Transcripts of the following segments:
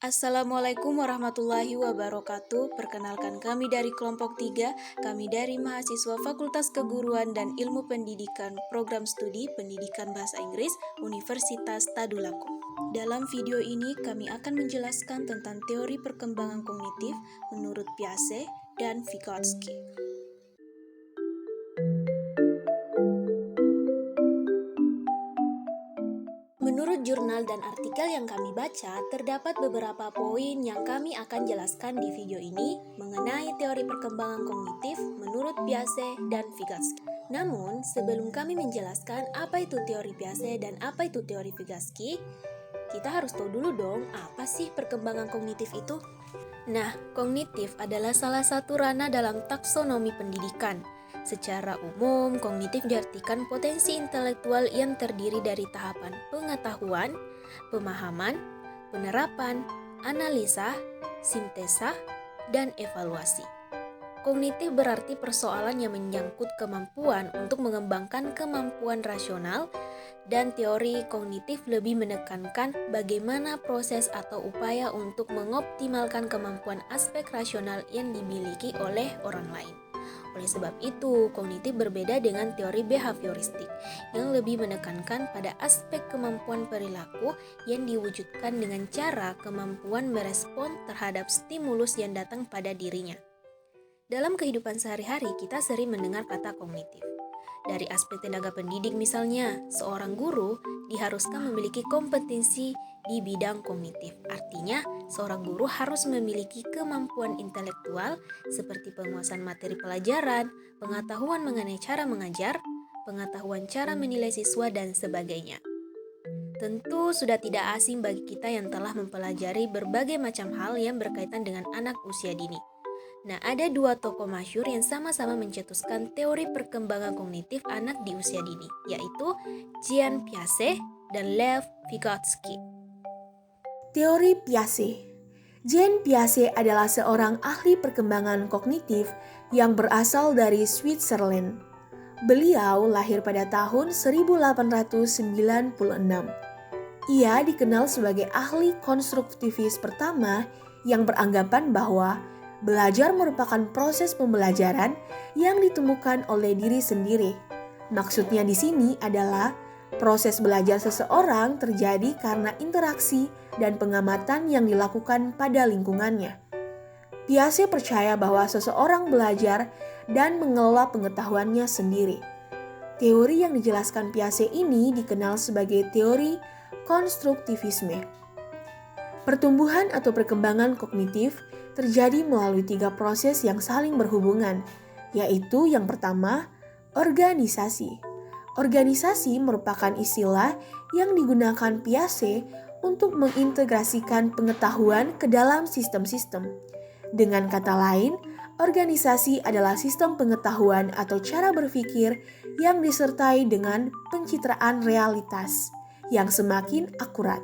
Assalamualaikum warahmatullahi wabarakatuh. Perkenalkan kami dari kelompok 3, kami dari mahasiswa Fakultas Keguruan dan Ilmu Pendidikan Program Studi Pendidikan Bahasa Inggris Universitas Tadulako. Dalam video ini kami akan menjelaskan tentang teori perkembangan kognitif menurut Piaget dan Vygotsky. Menurut jurnal dan artikel yang kami baca, terdapat beberapa poin yang kami akan jelaskan di video ini mengenai teori perkembangan kognitif menurut Piaget dan Vygotsky. Namun, sebelum kami menjelaskan apa itu teori Piaget dan apa itu teori Vygotsky, kita harus tahu dulu dong, apa sih perkembangan kognitif itu? Nah, kognitif adalah salah satu ranah dalam taksonomi pendidikan. Secara umum, kognitif diartikan potensi intelektual yang terdiri dari tahapan pengetahuan, pemahaman, penerapan, analisa, sintesa, dan evaluasi. Kognitif berarti persoalan yang menyangkut kemampuan untuk mengembangkan kemampuan rasional, dan teori kognitif lebih menekankan bagaimana proses atau upaya untuk mengoptimalkan kemampuan aspek rasional yang dimiliki oleh orang lain. Oleh sebab itu, kognitif berbeda dengan teori behavioristik yang lebih menekankan pada aspek kemampuan perilaku yang diwujudkan dengan cara kemampuan merespon terhadap stimulus yang datang pada dirinya. Dalam kehidupan sehari-hari, kita sering mendengar kata kognitif. Dari aspek tenaga pendidik misalnya, seorang guru diharuskan memiliki kompetensi di bidang kognitif. Artinya, seorang guru harus memiliki kemampuan intelektual seperti penguasaan materi pelajaran, pengetahuan mengenai cara mengajar, pengetahuan cara menilai siswa, dan sebagainya. Tentu sudah tidak asing bagi kita yang telah mempelajari berbagai macam hal yang berkaitan dengan anak usia dini. Nah, ada dua tokoh masyhur yang sama-sama mencetuskan teori perkembangan kognitif anak di usia dini, yaitu Jean Piaget dan Lev Vygotsky. Teori Piaget. Jean Piaget adalah seorang ahli perkembangan kognitif yang berasal dari Switzerland. Beliau lahir pada tahun 1896. Ia dikenal sebagai ahli konstruktivis pertama yang beranggapan bahwa belajar merupakan proses pembelajaran yang ditemukan oleh diri sendiri. Maksudnya di sini adalah proses belajar seseorang terjadi karena interaksi dan pengamatan yang dilakukan pada lingkungannya. Piaget percaya bahwa seseorang belajar dan mengelola pengetahuannya sendiri. Teori yang dijelaskan Piaget ini dikenal sebagai teori konstruktivisme. Pertumbuhan atau perkembangan kognitif terjadi melalui 3 proses yang saling berhubungan, yaitu yang pertama, organisasi. Organisasi merupakan istilah yang digunakan Piaget untuk mengintegrasikan pengetahuan ke dalam sistem-sistem. Dengan kata lain, organisasi adalah sistem pengetahuan atau cara berpikir yang disertai dengan pencitraan realitas yang semakin akurat.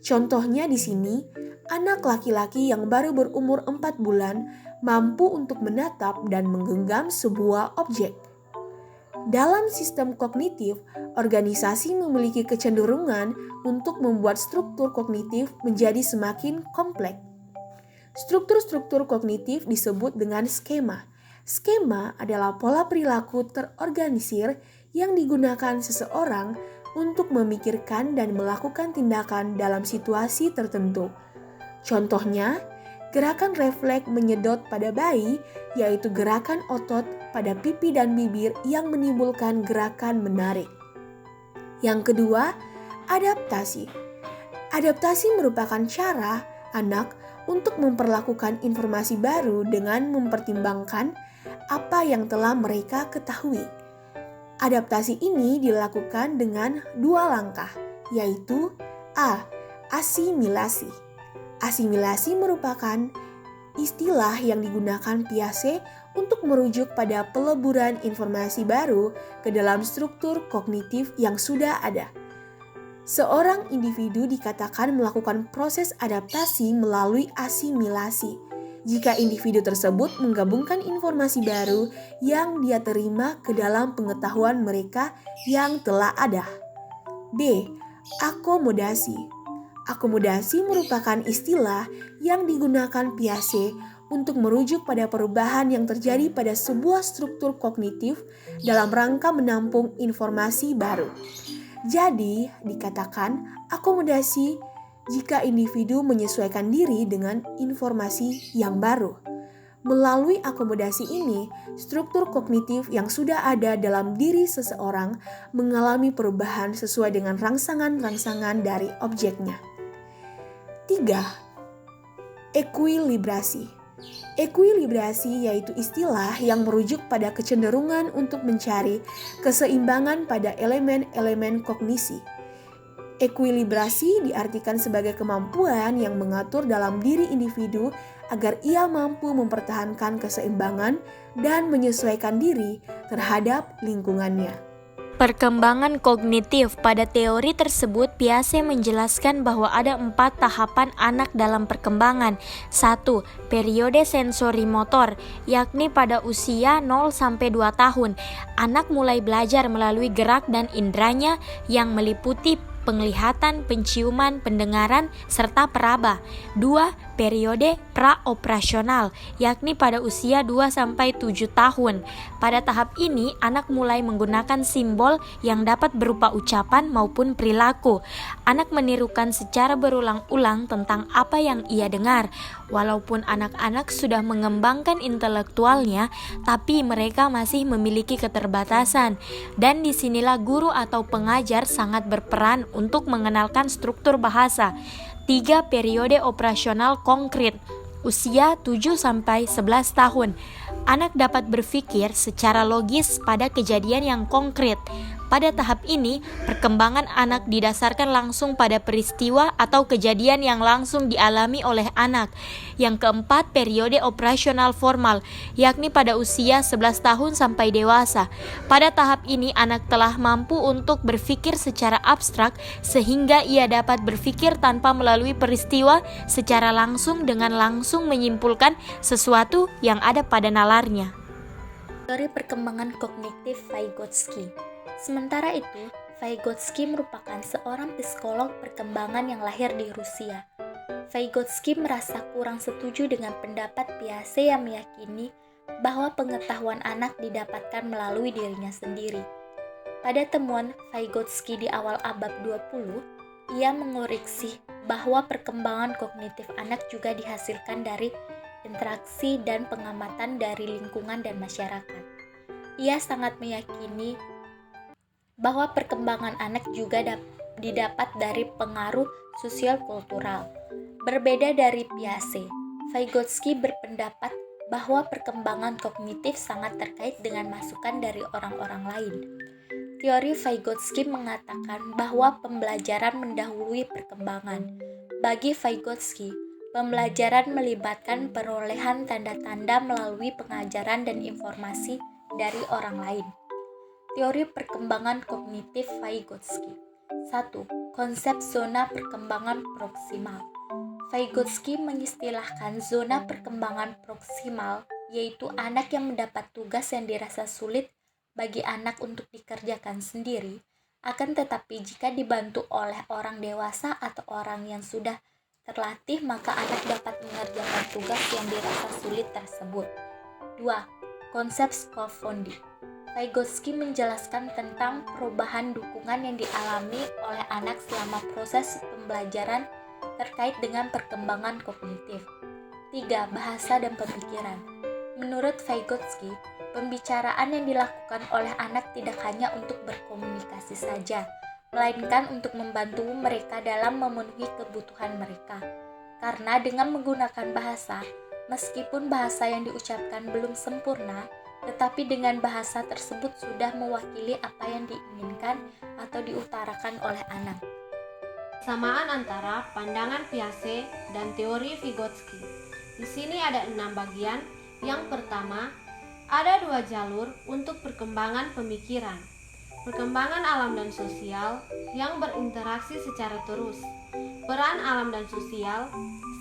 Contohnya di sini, anak laki-laki yang baru berumur 4 bulan mampu untuk menatap dan menggenggam sebuah objek. Dalam sistem kognitif, organisasi memiliki kecenderungan untuk membuat struktur kognitif menjadi semakin kompleks. Struktur-struktur kognitif disebut dengan skema. Skema adalah pola perilaku terorganisir yang digunakan seseorang untuk memikirkan dan melakukan tindakan dalam situasi tertentu. Contohnya, gerakan refleks menyedot pada bayi, yaitu gerakan otot pada pipi dan bibir yang menimbulkan gerakan menarik. Yang kedua, adaptasi. Adaptasi merupakan cara anak untuk memperlakukan informasi baru dengan mempertimbangkan apa yang telah mereka ketahui. Adaptasi ini dilakukan dengan 2 langkah, yaitu A. Asimilasi. Asimilasi merupakan istilah yang digunakan Piaget untuk merujuk pada peleburan informasi baru ke dalam struktur kognitif yang sudah ada. Seorang individu dikatakan melakukan proses adaptasi melalui asimilasi jika individu tersebut menggabungkan informasi baru yang dia terima ke dalam pengetahuan mereka yang telah ada. B. Akomodasi. Akomodasi merupakan istilah yang digunakan Piaget untuk merujuk pada perubahan yang terjadi pada sebuah struktur kognitif dalam rangka menampung informasi baru. Jadi, dikatakan akomodasi jika individu menyesuaikan diri dengan informasi yang baru. Melalui akomodasi ini, struktur kognitif yang sudah ada dalam diri seseorang mengalami perubahan sesuai dengan rangsangan-rangsangan dari objeknya. 3. Ekuilibrasi. Ekuilibrasi yaitu istilah yang merujuk pada kecenderungan untuk mencari keseimbangan pada elemen-elemen kognisi. Ekuilibrasi diartikan sebagai kemampuan yang mengatur dalam diri individu agar ia mampu mempertahankan keseimbangan dan menyesuaikan diri terhadap lingkungannya. Perkembangan kognitif. Pada teori tersebut, Piaget menjelaskan bahwa ada 4 tahapan anak dalam perkembangan. 1. Periode sensori motor, yakni pada usia 0-2 tahun. Anak mulai belajar melalui gerak dan inderanya yang meliputi penglihatan, penciuman, pendengaran, serta peraba. 2. Periode praoperasional, yakni pada usia 2-7 tahun. Pada tahap ini, anak mulai menggunakan simbol yang dapat berupa ucapan maupun perilaku. Anak menirukan secara berulang-ulang tentang apa yang ia dengar. Walaupun anak-anak sudah mengembangkan intelektualnya, tapi mereka masih memiliki keterbatasan. Dan disinilah guru atau pengajar sangat berperan untuk mengenalkan struktur bahasa. 3. Periode operasional konkret, usia 7-11 tahun. Anak dapat berpikir secara logis pada kejadian yang konkret. Pada tahap ini, perkembangan anak didasarkan langsung pada peristiwa atau kejadian yang langsung dialami oleh anak. Yang keempat, periode operasional formal, yakni pada usia 11 tahun sampai dewasa. Pada tahap ini, anak telah mampu untuk berpikir secara abstrak sehingga ia dapat berpikir tanpa melalui peristiwa secara langsung dengan langsung menyimpulkan sesuatu yang ada pada nalarnya. Teori perkembangan kognitif Vygotsky. Sementara itu, Vygotsky merupakan seorang psikolog perkembangan yang lahir di Rusia. Vygotsky merasa kurang setuju dengan pendapat Piaget yang meyakini bahwa pengetahuan anak didapatkan melalui dirinya sendiri. Pada temuan Vygotsky di awal abad 20, ia mengoreksi bahwa perkembangan kognitif anak juga dihasilkan dari interaksi dan pengamatan dari lingkungan dan masyarakat. Ia sangat meyakini bahwa perkembangan anak juga didapat dari pengaruh sosial kultural. Berbeda dari Piaget, Vygotsky berpendapat bahwa perkembangan kognitif sangat terkait dengan masukan dari orang-orang lain. Teori Vygotsky mengatakan bahwa pembelajaran mendahului perkembangan. Bagi Vygotsky, pembelajaran melibatkan perolehan tanda-tanda melalui pengajaran dan informasi dari orang lain. Teori perkembangan kognitif Vygotsky. 1. Konsep zona perkembangan proksimal. Vygotsky mengistilahkan zona perkembangan proksimal, yaitu anak yang mendapat tugas yang dirasa sulit bagi anak untuk dikerjakan sendiri, akan tetapi jika dibantu oleh orang dewasa atau orang yang sudah terlatih, maka anak dapat mengerjakan tugas yang dirasa sulit tersebut. 2. Konsep scaffolding. Vygotsky menjelaskan tentang perubahan dukungan yang dialami oleh anak selama proses pembelajaran terkait dengan perkembangan kognitif. 3. Bahasa dan pemikiran. Menurut Vygotsky, pembicaraan yang dilakukan oleh anak tidak hanya untuk berkomunikasi saja, melainkan untuk membantu mereka dalam memenuhi kebutuhan mereka. Karena dengan menggunakan bahasa, meskipun bahasa yang diucapkan belum sempurna, tetapi dengan bahasa tersebut sudah mewakili apa yang diinginkan atau diutarakan oleh anak. Samaan antara pandangan Piaget dan teori Vygotsky. Di sini ada 6 bagian. Yang pertama, ada 2 jalur untuk perkembangan pemikiran. Perkembangan alam dan sosial yang berinteraksi secara terus. Peran alam dan sosial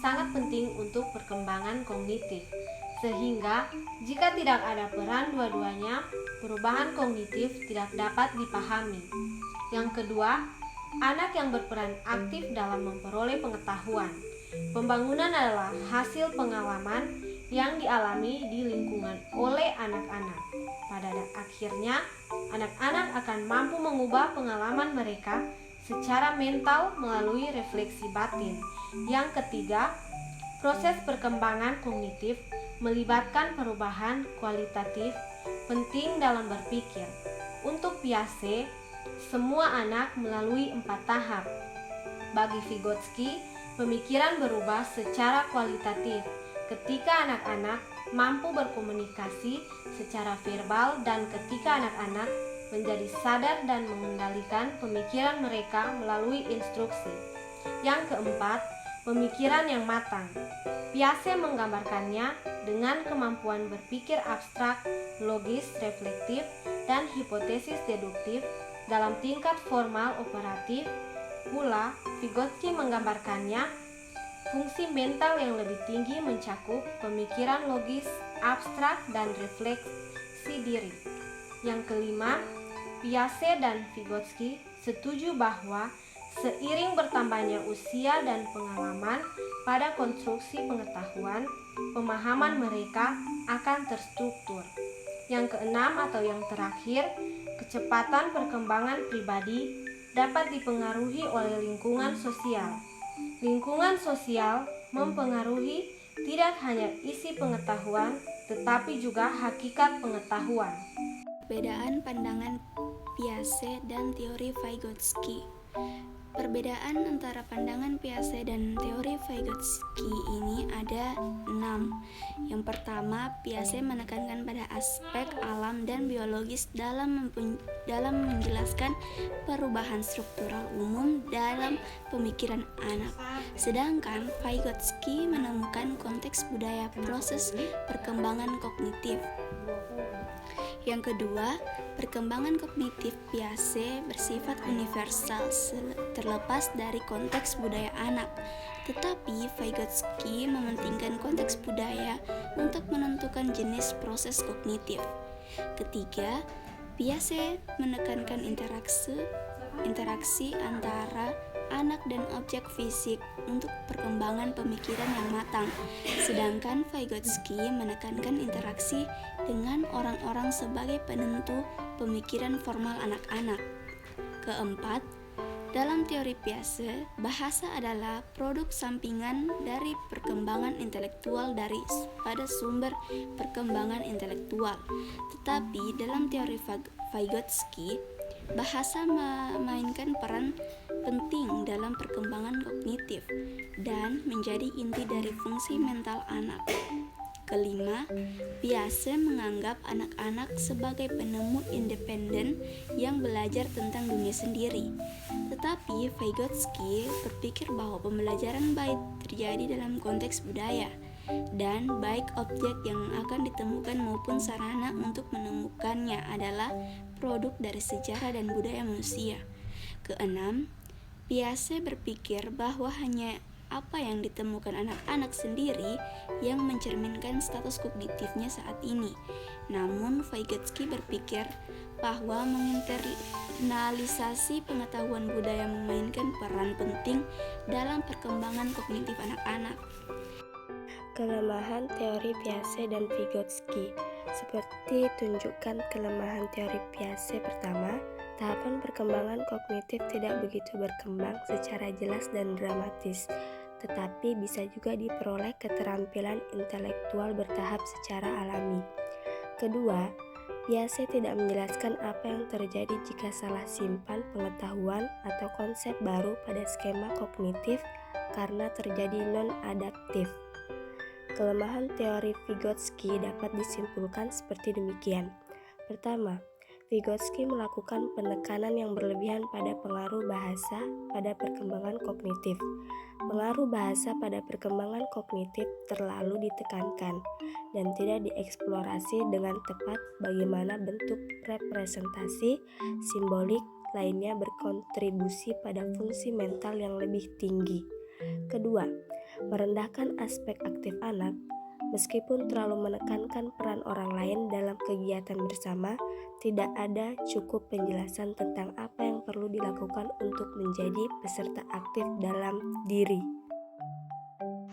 sangat penting untuk perkembangan kognitif. Sehingga jika tidak ada peran dua-duanya, perubahan kognitif tidak dapat dipahami. Yang kedua, anak yang berperan aktif dalam memperoleh pengetahuan. Pembangunan adalah hasil pengalaman yang dialami di lingkungan oleh anak-anak. Pada akhirnya, anak-anak akan mampu mengubah pengalaman mereka secara mental melalui refleksi batin. Yang ketiga, proses perkembangan kognitif melibatkan perubahan kualitatif penting dalam berpikir. Untuk Piaget, semua anak melalui 4 tahap. Bagi Vygotsky, pemikiran berubah secara kualitatif ketika anak-anak mampu berkomunikasi secara verbal dan ketika anak-anak menjadi sadar dan mengendalikan pemikiran mereka melalui instruksi. Yang keempat, pemikiran yang matang. Piaget menggambarkannya dengan kemampuan berpikir abstrak, logis, reflektif, dan hipotesis deduktif dalam tingkat formal operatif. Pula, Vygotsky menggambarkannya fungsi mental yang lebih tinggi mencakup pemikiran logis, abstrak, dan refleksi diri. Yang kelima, Piaget dan Vygotsky setuju bahwa seiring bertambahnya usia dan pengalaman pada konstruksi pengetahuan, pemahaman mereka akan terstruktur. Yang keenam atau yang terakhir, kecepatan perkembangan pribadi dapat dipengaruhi oleh lingkungan sosial. Lingkungan sosial mempengaruhi tidak hanya isi pengetahuan, tetapi juga hakikat pengetahuan. Perbedaan pandangan Piaget dan teori Vygotsky. Perbedaan antara pandangan Piaget dan teori Vygotsky ini ada 6. Yang pertama, Piaget menekankan pada aspek alam dan biologis dalam menjelaskan perubahan struktural umum dalam pemikiran anak. Sedangkan Vygotsky menemukan konteks budaya proses perkembangan kognitif. Yang kedua, perkembangan kognitif Piaget bersifat universal terlepas dari konteks budaya anak. Tetapi Vygotsky mementingkan konteks budaya untuk menentukan jenis proses kognitif. Ketiga, Piaget menekankan interaksi antara anak dan objek fisik untuk perkembangan pemikiran yang matang, sedangkan Vygotsky menekankan interaksi dengan orang-orang sebagai penentu pemikiran formal anak-anak. Keempat, dalam teori Piaget, bahasa adalah produk sampingan dari perkembangan intelektual pada sumber perkembangan intelektual. Tetapi dalam teori Vygotsky, bahasa memainkan peran penting dalam perkembangan kognitif dan menjadi inti dari fungsi mental anak. Kelima, Piaget menganggap anak-anak sebagai penemu independen yang belajar tentang dunia sendiri. Tetapi Vygotsky berpikir bahwa pembelajaran baik terjadi dalam konteks budaya, dan baik objek yang akan ditemukan maupun sarana untuk menemukannya adalah produk dari sejarah dan budaya manusia. Keenam, Piaget berpikir bahwa hanya apa yang ditemukan anak-anak sendiri yang mencerminkan status kognitifnya saat ini. Namun Vygotsky berpikir bahwa menginternalisasi pengetahuan budaya memainkan peran penting dalam perkembangan kognitif anak-anak. Kelemahan teori Piaget dan Vygotsky. Seperti tunjukkan kelemahan teori Piaget pertama, tahapan perkembangan kognitif tidak begitu berkembang secara jelas dan dramatis, tetapi bisa juga diperoleh keterampilan intelektual bertahap secara alami. Kedua, Piaget tidak menjelaskan apa yang terjadi jika salah simpan pengetahuan atau konsep baru pada skema kognitif karena terjadi non-adaptif. Kelemahan teori Vygotsky dapat disimpulkan seperti demikian. Pertama, Vygotsky melakukan penekanan yang berlebihan pada pengaruh bahasa pada perkembangan kognitif. Pengaruh bahasa pada perkembangan kognitif terlalu ditekankan dan tidak dieksplorasi dengan tepat bagaimana bentuk representasi simbolik lainnya berkontribusi pada fungsi mental yang lebih tinggi. Kedua, merendahkan aspek aktif anak. Meskipun terlalu menekankan peran orang lain dalam kegiatan bersama, tidak ada cukup penjelasan tentang apa yang perlu dilakukan untuk menjadi peserta aktif dalam diri.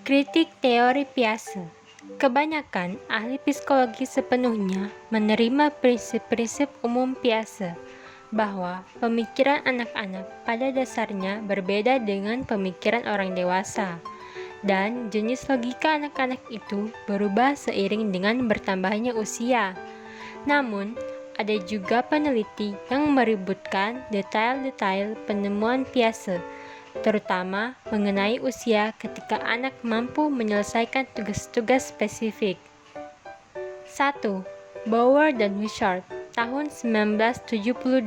Kritik teori Piaget. Kebanyakan ahli psikologi sepenuhnya menerima prinsip-prinsip umum Piaget bahwa pemikiran anak-anak pada dasarnya berbeda dengan pemikiran orang dewasa, dan jenis logika anak-anak itu berubah seiring dengan bertambahnya usia. Namun, ada juga peneliti yang meributkan detail-detail penemuan Piaget, terutama mengenai usia ketika anak mampu menyelesaikan tugas-tugas spesifik. 1. Bauer dan Wishart tahun 1972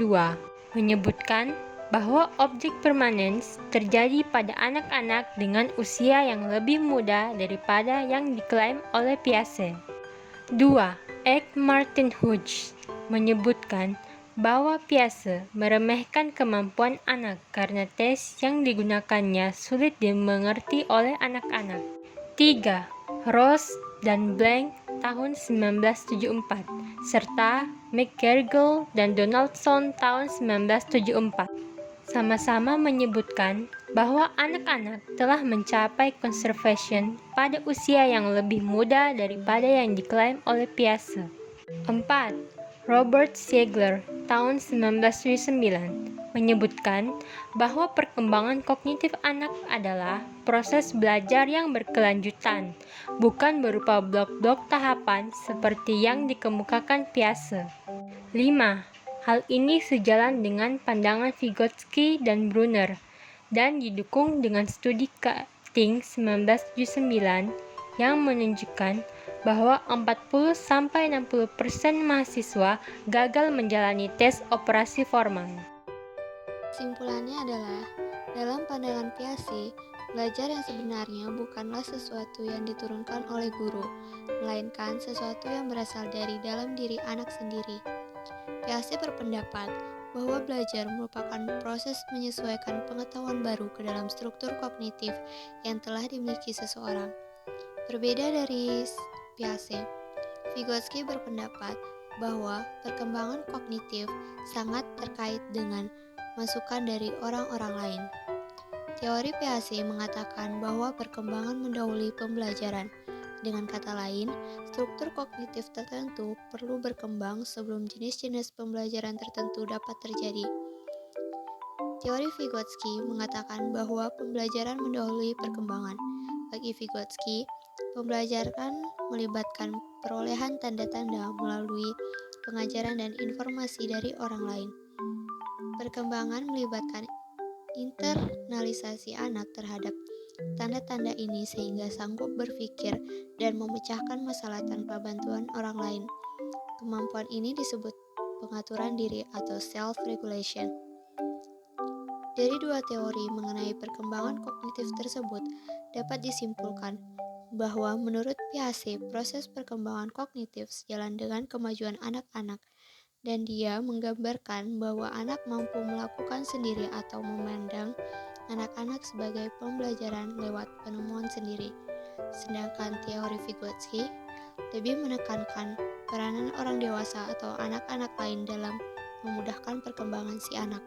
menyebutkan bahwa objek permanens terjadi pada anak-anak dengan usia yang lebih muda daripada yang diklaim oleh Piaget. 2. Martin Hodge menyebutkan bahwa Piaget meremehkan kemampuan anak karena tes yang digunakannya sulit dimengerti oleh anak-anak. 3. Ross dan Blank tahun 1974 serta McGarrigle dan Donaldson tahun 1974 sama-sama menyebutkan bahwa anak-anak telah mencapai conservation pada usia yang lebih muda daripada yang diklaim oleh Piaget. 4. Robert Siegler tahun 1979 menyebutkan bahwa perkembangan kognitif anak adalah proses belajar yang berkelanjutan, bukan berupa blok-blok tahapan seperti yang dikemukakan Piaget. 5. Hal ini sejalan dengan pandangan Vygotsky dan Brunner, dan didukung dengan studi Keating 1979 yang menunjukkan bahwa 40-60% mahasiswa gagal menjalani tes operasi formal. Kesimpulannya adalah, dalam pandangan Piaget, belajar yang sebenarnya bukanlah sesuatu yang diturunkan oleh guru, melainkan sesuatu yang berasal dari dalam diri anak sendiri. Piaget berpendapat bahwa belajar merupakan proses menyesuaikan pengetahuan baru ke dalam struktur kognitif yang telah dimiliki seseorang. Berbeda dari Piaget, Vygotsky berpendapat bahwa perkembangan kognitif sangat terkait dengan masukan dari orang-orang lain. Teori Piaget mengatakan bahwa perkembangan mendahului pembelajaran. Dengan kata lain, struktur kognitif tertentu perlu berkembang sebelum jenis-jenis pembelajaran tertentu dapat terjadi. Teori Vygotsky mengatakan bahwa pembelajaran mendahului perkembangan. Bagi Vygotsky, pembelajaran melibatkan perolehan tanda-tanda melalui pengajaran dan informasi dari orang lain. Perkembangan melibatkan internalisasi anak terhadap tanda-tanda ini sehingga sanggup berpikir dan memecahkan masalah tanpa bantuan orang lain. Kemampuan ini disebut pengaturan diri atau self-regulation. Dari dua teori mengenai perkembangan kognitif tersebut dapat disimpulkan bahwa menurut Piaget proses perkembangan kognitif sejalan dengan kemajuan anak-anak, dan dia menggambarkan bahwa anak mampu melakukan sendiri atau memandang anak-anak sebagai pembelajaran lewat penemuan sendiri. Sedangkan teori Vygotsky lebih menekankan peranan orang dewasa atau anak-anak lain dalam memudahkan perkembangan si anak.